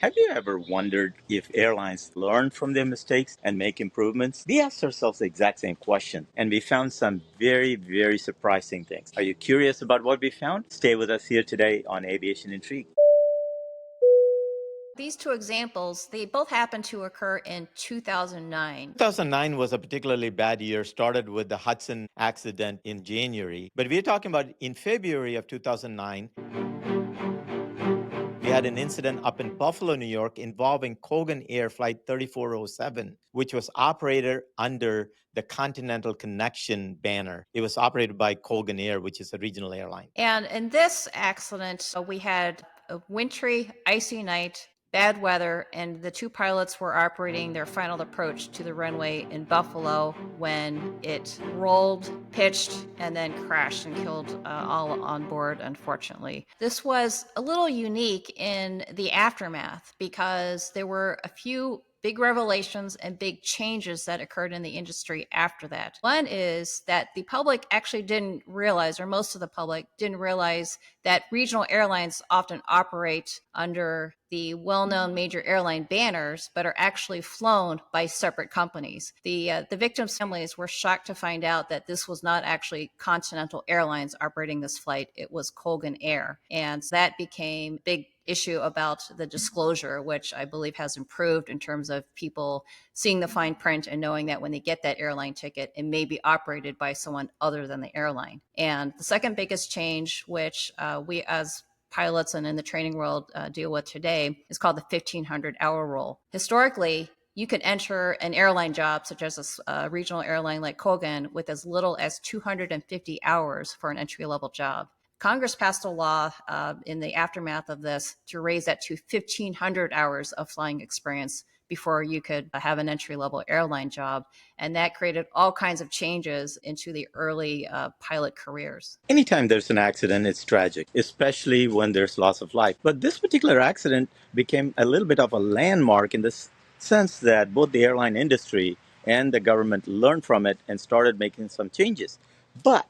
Have you ever wondered if airlines learn from their mistakes and make improvements? We asked ourselves the exact same question, and we found some very, very surprising things. Are you curious about what we found? Stay with us here today on Aviation Intrigue. These two examples, they both happened to occur in 2009. 2009 was a particularly bad year, started with the Hudson accident in January. But we're talking about in February of 2009, we had an incident up in Buffalo, New York, involving Colgan Air Flight 3407, which was operated under the Continental Connection banner. It was operated by Colgan Air, which is a regional airline. And in this accident, we had a wintry, icy night, bad weather, and the two pilots were operating their final approach to the runway in Buffalo when it rolled, pitched, and then crashed and killed all on board, unfortunately. This was a little unique in the aftermath because there were a few big revelations and big changes that occurred in the industry after that. One is that the public actually didn't realize, or most of the public didn't realize, that regional airlines often operate under the well-known major airline banners, but are actually flown by separate companies. The victims' families were shocked to find out that this was not actually Continental Airlines operating this flight; it was Colgan Air, and that became a big issue about the disclosure, which I believe has improved in terms of people seeing the fine print and knowing that when they get that airline ticket, it may be operated by someone other than the airline. And the second biggest change, which we as pilots and in the training world deal with today, is called the 1,500-hour rule. Historically, you could enter an airline job, such as a regional airline like Colgan, with as little as 250 hours for an entry-level job. Congress passed a law in the aftermath of this to raise that to 1,500 hours of flying experience before you could have an entry-level airline job. And that created all kinds of changes into the early pilot careers. Anytime there's an accident, it's tragic, especially when there's loss of life. But this particular accident became a little bit of a landmark in the sense that both the airline industry and the government learned from it and started making some changes. But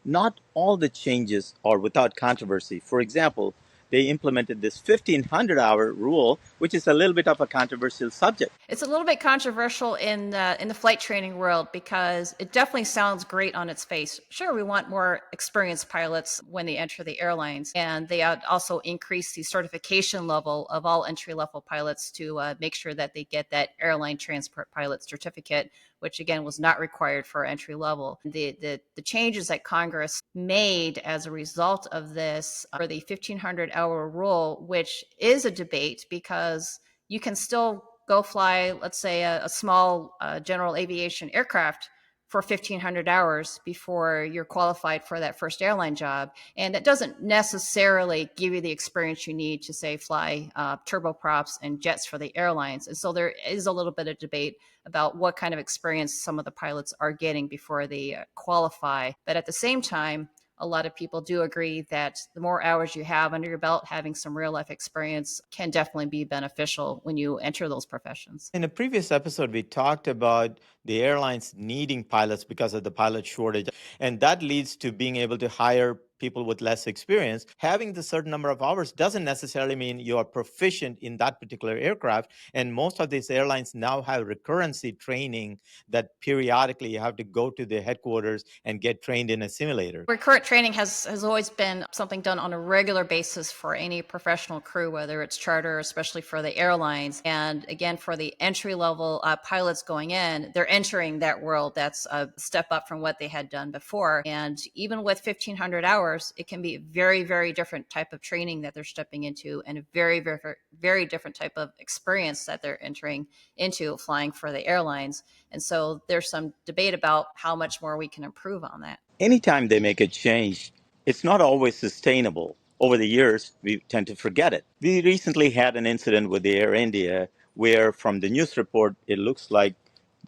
not all the changes are without controversy. For example, they implemented this 1,500-hour rule, which is a little bit of a controversial subject. It's a little bit controversial in the flight training world because it definitely sounds great on its face. Sure, we want more experienced pilots when they enter the airlines, and they also increase the certification level of all entry-level pilots to make sure that they get that airline transport pilot certificate, which again was not required for entry level. The changes that Congress made as a result of this for the 1,500-hour rule, which is a debate because you can still go fly, let's say, a small general aviation aircraft for 1,500 hours before you're qualified for that first airline job. And that doesn't necessarily give you the experience you need to, say, fly turboprops and jets for the airlines. And so there is a little bit of debate about what kind of experience some of the pilots are getting before they qualify. But at the same time, a lot of people do agree that the more hours you have under your belt, having some real life experience can definitely be beneficial when you enter those professions. In a previous episode, we talked about the airlines needing pilots because of the pilot shortage, and that leads to being able to hire people with less experience. Having the certain number of hours doesn't necessarily mean you are proficient in that particular aircraft. And most of these airlines now have recurrency training that periodically you have to go to the headquarters and get trained in a simulator. Recurrent training has always been something done on a regular basis for any professional crew, whether it's charter, especially for the airlines. And again, for the entry-level pilots going in, they're entering that world that's a step up from what they had done before. And even with 1,500 hours, it can be a very, very different type of training that they're stepping into and a very, very, very different type of experience that they're entering into flying for the airlines. And so there's some debate about how much more we can improve on that. Anytime they make a change, it's not always sustainable. Over the years, we tend to forget it. We recently had an incident with the Air India where, from the news report, it looks like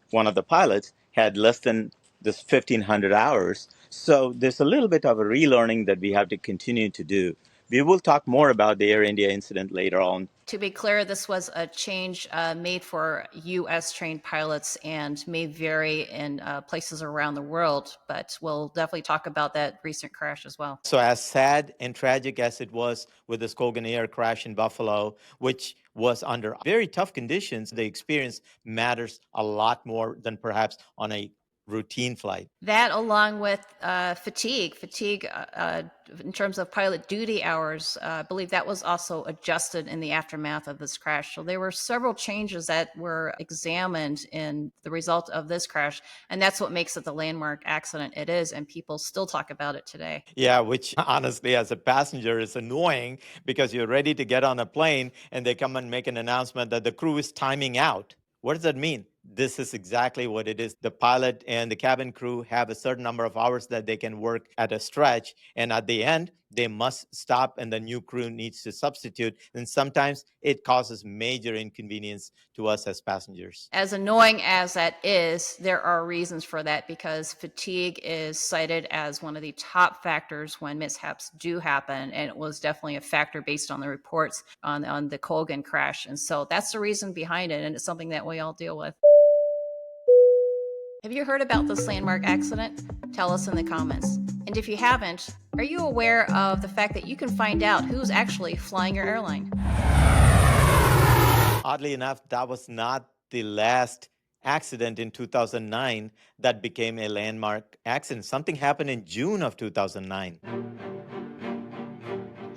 one of the pilots had less than this 1,500 hours. So there's a little bit of a relearning that we have to continue to do. We will talk more about the Air India incident later on. To be clear, this was a change made for U.S. trained pilots and may vary in places around the world, but we'll definitely talk about that recent crash as well. So, as sad and tragic as it was with the Colgan Air crash in Buffalo, which was under very tough conditions, the experience matters a lot more than perhaps on a routine flight. That, along with fatigue in terms of pilot duty hours, I believe that was also adjusted in the aftermath of this crash. So there were several changes that were examined in the result of this crash, and that's what makes it the landmark accident it is, and people still talk about it today. Yeah, which honestly, as a passenger, is annoying because you're ready to get on a plane and they come and make an announcement that the crew is timing out. What does that mean? This is exactly what it is. The pilot and the cabin crew have a certain number of hours that they can work at a stretch. And at the end, they must stop and the new crew needs to substitute. And sometimes it causes major inconvenience to us as passengers. As annoying as that is, there are reasons for that because fatigue is cited as one of the top factors when mishaps do happen. And it was definitely a factor based on the reports on the Colgan crash. And so that's the reason behind it. And it's something that we all deal with. Have you heard about this landmark accident? Tell us in the comments. And if you haven't, are you aware of the fact that you can find out who's actually flying your airline? Oddly enough, that was not the last accident in 2009 that became a landmark accident. Something happened in June of 2009.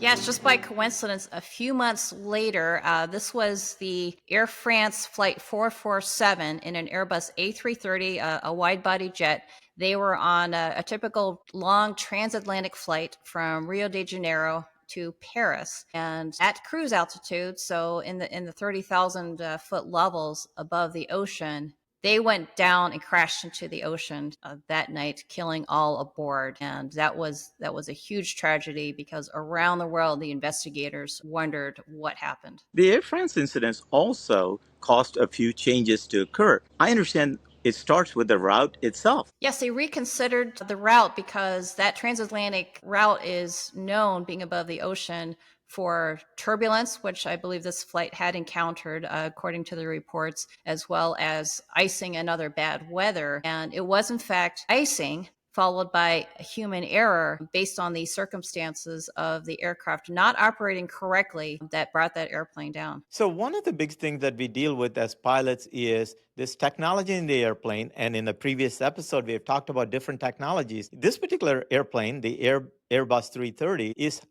Yes, just by coincidence, a few months later, this was the Air France Flight 447 in an Airbus A330, a wide-body jet. They were on a typical long transatlantic flight from Rio de Janeiro to Paris, and at cruise altitude, so in the 30,000 foot levels above the ocean, they went down and crashed into the ocean that night, killing all aboard. And that was a huge tragedy because around the world, the investigators wondered what happened. The Air France incidents also caused a few changes to occur. I understand it starts with the route itself. Yes, they reconsidered the route because that transatlantic route is known, being above the ocean, for turbulence, which I believe this flight had encountered, according to the reports, as well as icing and other bad weather. And it was, in fact, icing followed by a human error based on the circumstances of the aircraft not operating correctly that brought that airplane down. So, one of the big things that we deal with as pilots is this technology in the airplane. And in the previous episode, we have talked about different technologies. This particular airplane, the Airbus 330, is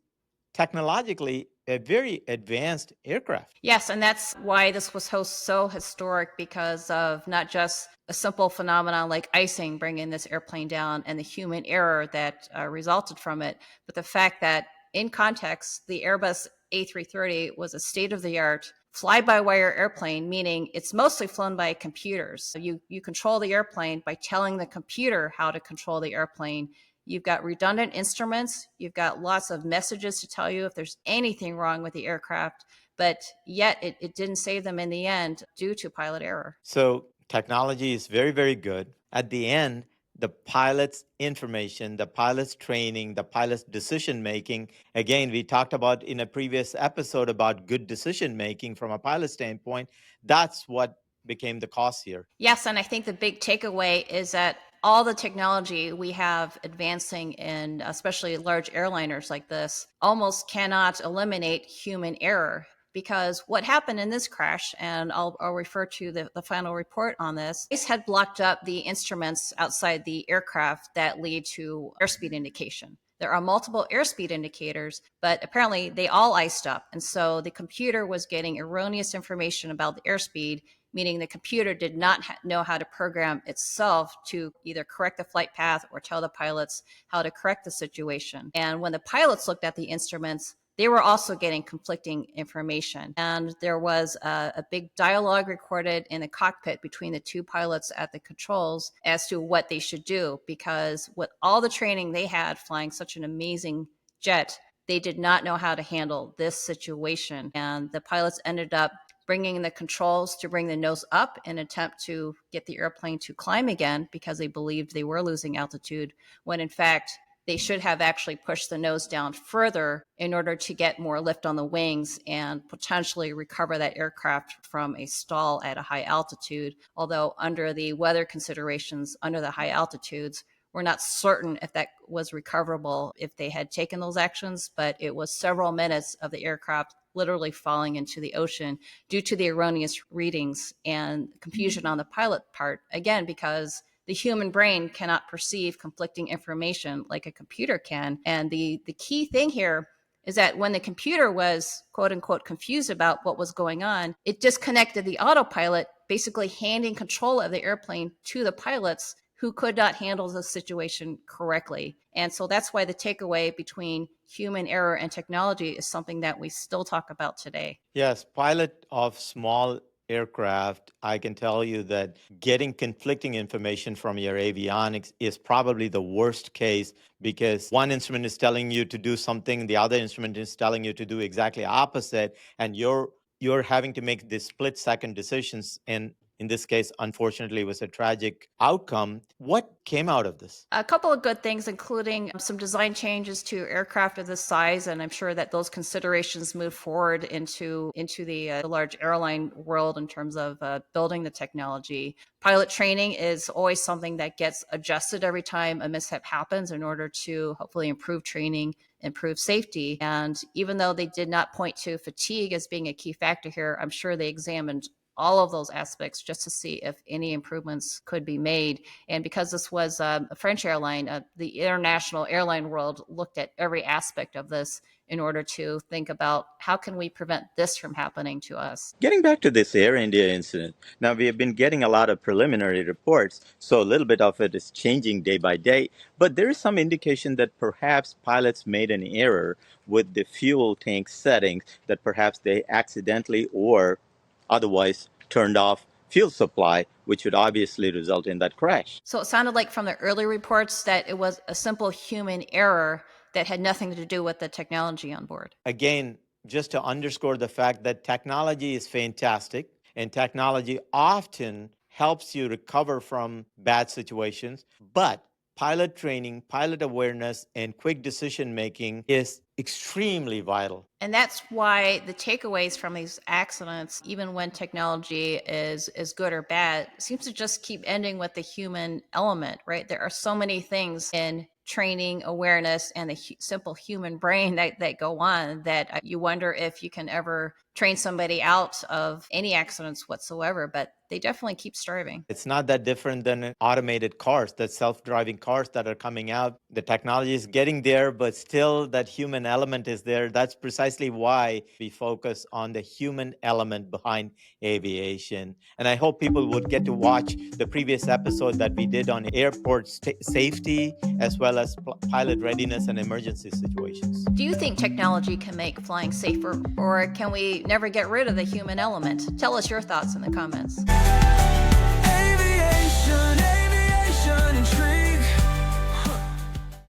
technologically a very advanced aircraft. Yes, and that's why this was so historic because of not just a simple phenomenon like icing bringing this airplane down and the human error that resulted from it, but the fact that in context, the Airbus A330 was a state-of-the-art fly-by-wire airplane, meaning it's mostly flown by computers. So you control the airplane by telling the computer how to control the airplane. You've got redundant instruments. You've got lots of messages to tell you if there's anything wrong with the aircraft, but yet it didn't save them in the end due to pilot error. So technology is very, very good. At the end, the pilot's information, the pilot's training, the pilot's decision making. Again, we talked about in a previous episode about good decision making from a pilot standpoint. That's what became the cost here. Yes, and I think the big takeaway is that all the technology we have advancing in especially large airliners like this almost cannot eliminate human error. Because what happened in this crash, and I'll refer to the final report on this, ICE had blocked up the instruments outside the aircraft that lead to airspeed indication. There are multiple airspeed indicators, but apparently they all iced up. And so the computer was getting erroneous information about the airspeed, meaning the computer did not know how to program itself to either correct the flight path or tell the pilots how to correct the situation. And when the pilots looked at the instruments, they were also getting conflicting information. And there was a big dialogue recorded in the cockpit between the two pilots at the controls as to what they should do, because with all the training they had flying such an amazing jet, they did not know how to handle this situation. And the pilots ended up bringing the controls to bring the nose up in an attempt to get the airplane to climb again because they believed they were losing altitude, when in fact, they should have actually pushed the nose down further in order to get more lift on the wings and potentially recover that aircraft from a stall at a high altitude. Although under the weather considerations, under the high altitudes, we're not certain if that was recoverable if they had taken those actions, but it was several minutes of the aircraft literally falling into the ocean due to the erroneous readings and confusion on the pilot part. Again, because the human brain cannot perceive conflicting information like a computer can. And the key thing here is that when the computer was quote unquote confused about what was going on, it disconnected the autopilot, basically handing control of the airplane to the pilots who could not handle the situation correctly. And so that's why the takeaway between human error and technology is something that we still talk about today. Yes, pilot of small aircraft, I can tell you that getting conflicting information from your avionics is probably the worst case, because one instrument is telling you to do something, the other instrument is telling you to do exactly opposite, and you're having to make these split-second decisions. And in this case, unfortunately, it was a tragic outcome. What came out of this? A couple of good things, including some design changes to aircraft of this size, and I'm sure that those considerations move forward into the large airline world in terms of building the technology. Pilot training is always something that gets adjusted every time a mishap happens in order to hopefully improve training, improve safety. And even though they did not point to fatigue as being a key factor here, I'm sure they examined all of those aspects just to see if any improvements could be made. And because this was a French airline, the international airline world looked at every aspect of this in order to think about how can we prevent this from happening to us. Getting back to this Air India incident, now we have been getting a lot of preliminary reports, so a little bit of it is changing day by day, but there is some indication that perhaps pilots made an error with the fuel tank settings, that perhaps they accidentally or otherwise turned off fuel supply, which would obviously result in that crash. So it sounded like from the early reports that it was a simple human error that had nothing to do with the technology on board. Again, just to underscore the fact that technology is fantastic, and technology often helps you recover from bad situations, but pilot training, pilot awareness, and quick decision making is extremely vital. And that's why the takeaways from these accidents, even when technology is good or bad, seems to just keep ending with the human element, right? There are so many things in training, awareness, and the simple human brain that go on that you wonder if you can ever train somebody out of any accidents whatsoever, but they definitely keep striving. It's not that different than automated cars, the self-driving cars that are coming out. The technology is getting there, but still that human element is there. That's precisely why we focus on the human element behind aviation. And I hope people would get to watch the previous episode that we did on airport safety, as well as pilot readiness and emergency situations. Do you think technology can make flying safer, or can we never get rid of the human element? Tell us your thoughts in the comments.